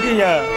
रुकिया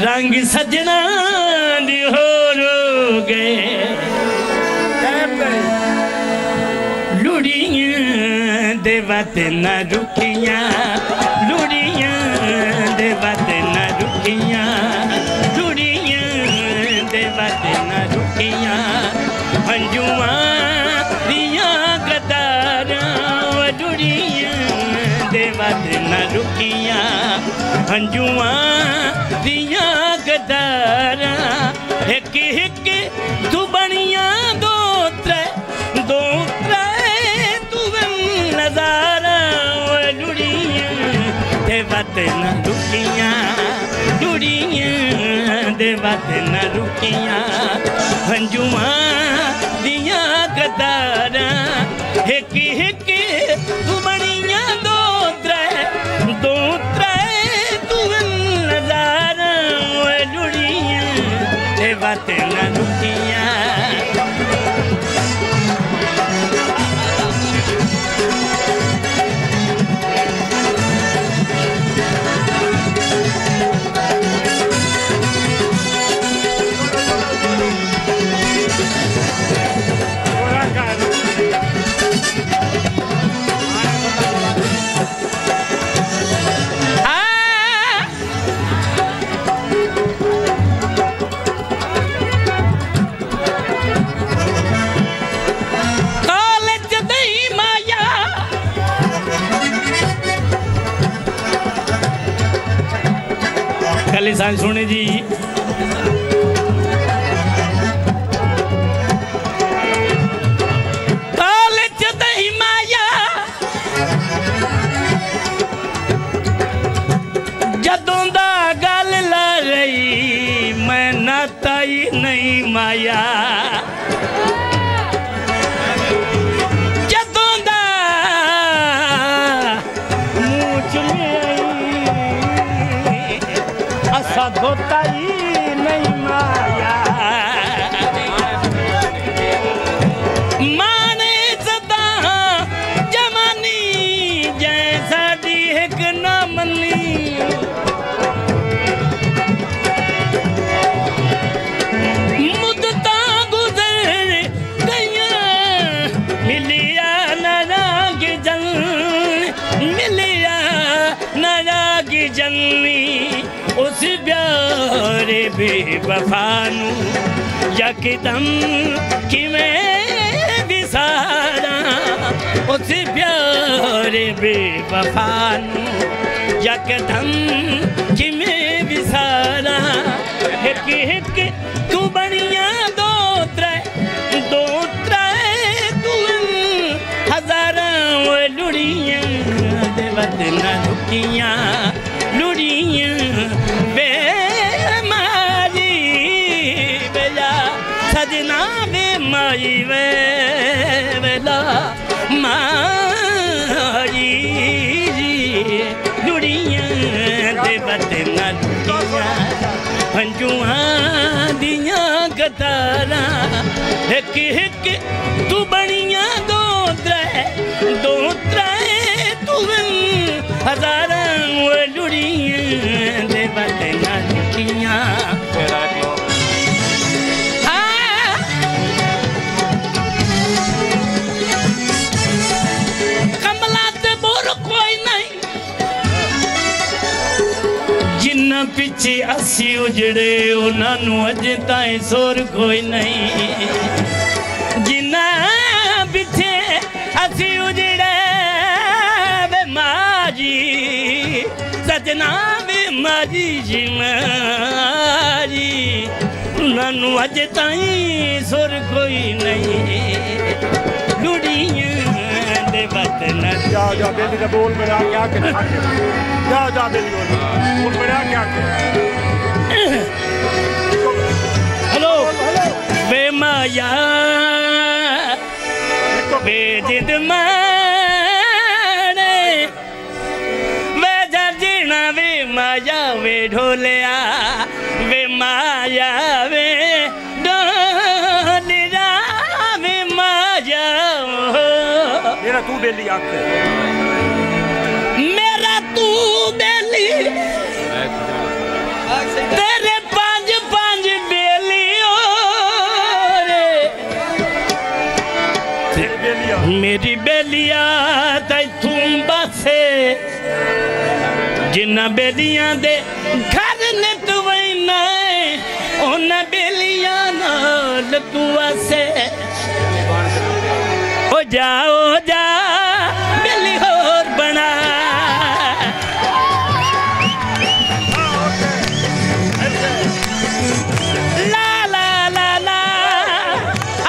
रंग सजना दी हो गए लुड़ियां दे बात न रुकियां लुड़ियां दे बात न रुकियां लुड़ियां दे बात न रुकियां हंजुआ दिया कतारा लुड़ियां दे बात न रुकियां हंजुआ दिया गदारा एक एक तू बनिया दो त्रै तू नजारा लुड़ियां दे बात न रुकियां लुड़ियां दे बात न रुकियां हंजुआ दिया गदारा एक एक तू बनिया दो त्रै बात न रुकियां साल सुने जी कॉलेज दही माया जदों दा गल ला रही मैं नाता ही नहीं माया जदों दा मुँह चुमे असा धोता ही नहीं माया माने सदा जमानी जैसा दी एक न मनी मुद्दता गुजर गया मिलिया नाराग जन मिलिया नाराग जन्नी उस प्यारे बेवफानू यकदम कि मैं विसारा उस प्यारे बेवफानू यकदम कि मैं विसारा एक एक तू बनिया दो त्रै तू हजारा लुड़ियां दे बात न रुकियां लुड़ियां बेमारी बेला सजना बेमारी बेला मारी लुड़ियां दे बात न रुकियां हंजुआ दिया गतारा एक एक तू बनिया दो त्रै तू हजारा लुड़ियां दे बात न रुकियां कमला ते बोर कोई नहीं जिन्ना पिछे असी उजड़े उन्होंने अजे ताई सोर कोई नहीं जिन्ना पिछे असी उजड़े वे माजी सजना वे माजी जी मारी उन्होंने अजे ताई सोर कोई नहीं लुड़ियां दे वतन जा बेली का बोल मेरा क्या के जा बेली बोल मेरा क्या के हेलो वे माया वे जिद माने वे जर्जीना वे माया वे ढोलिया वे माया वे ढोलिया वे माया मेरा तू बेली आके मेरा तू बेली तेरे पांच पांच बेलियों रे मेरी बेलिया तू बसे जिन्ना बेलियां दे घर ने तू वैना उन बेलियां नाल तू वसे ओ जा बेली होर बना ला ला ला ला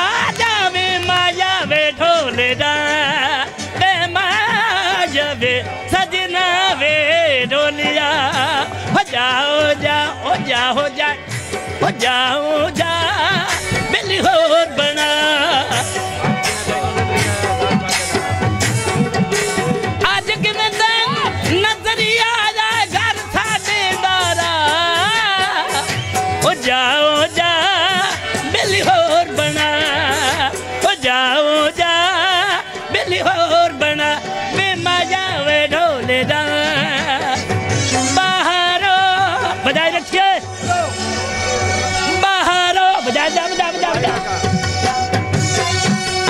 आ जावे माया वे ढोले दा वे माया वे सजना वे ढोलिया हो जा बेली होर बना जा बेली होर बना हो जा बेली होर बना वे माया वे ढोले दा बाहरो बजाय रखिए बाहरो बजा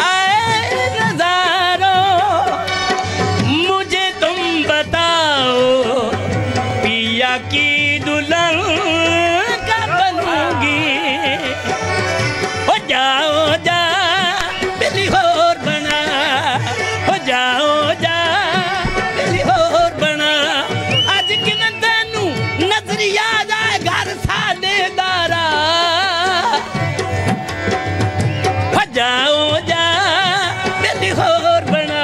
आए नजारो मुझे तुम बताओ पिया की दुल्हन जा बेली होर बना हो जा बेली होर बना अज किन तेनू नजरिया जाए घर साडे दारा हो जा बेली होर बना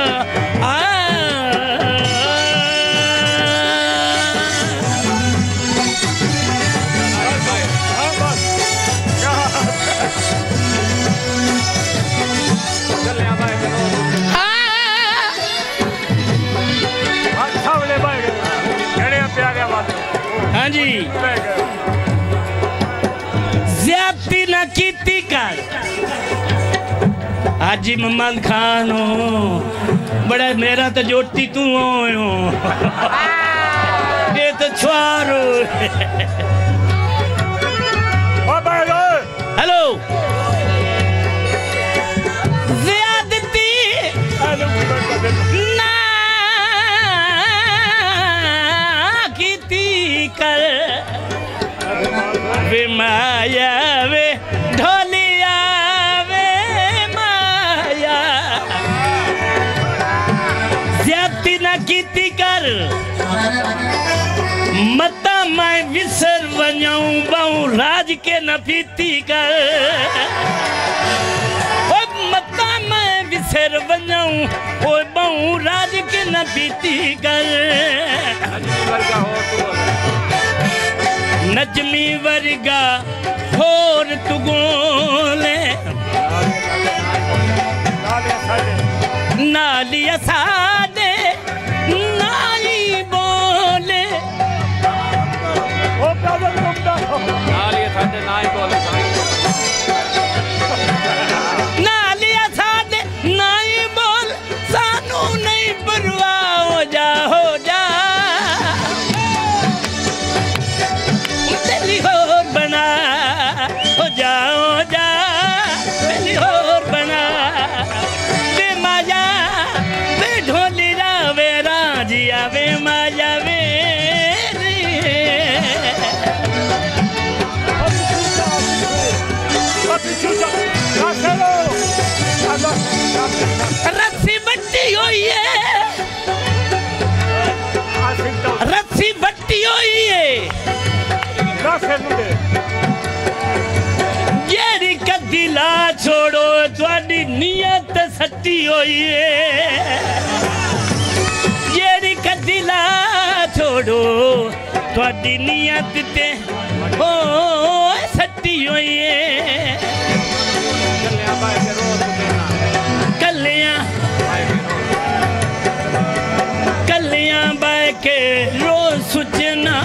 हाँ जी ज्यादती ना कीती कर हाजी मोहम्मद खान हो बड़ा मेरा तो जोटी तू हो ये तो छुआरो हेलो ज्यादती ना कर वे माया वे ढोलिया वे माया ज्यादती ना कीती कर मता मैं विसर वञाऊं बहु राज के न पीती कर मता मैं विसर वञाऊं बहु राज के न पीती कर नजमी वर्गा होर तू गोले नालिया सादे नाई बोले नालिया सादे नाई बोल सानू नहीं परवाह हो जा बेली होर बना हो जा बेली होर बना वे माया वे ढोल सट्टी होई जेड़ी कदिला छोड़ो थोड़ी नियत ते ओ सट्टी होई कलियां कलियां बाय के रोज सुचना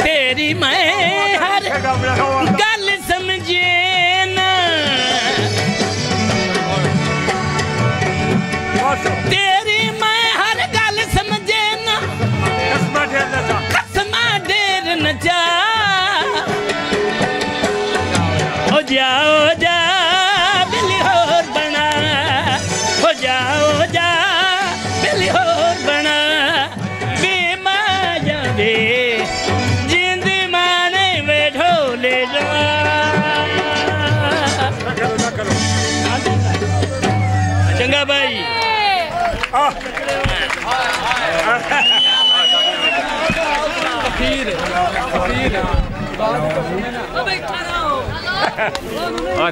तेरी मैं हर गल समझे ना तेरी मैं हर गल समझे ना कसमा ढेर नचा हो जाओ जा बिल्ली होर बना हो जाओ जा बिल्ली होर बना बेमा जावे जिंद माने वे ढोले जा चंगा भाई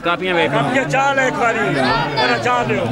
कापियां वेख कापियां चाल एक बारी मेरा चाल दो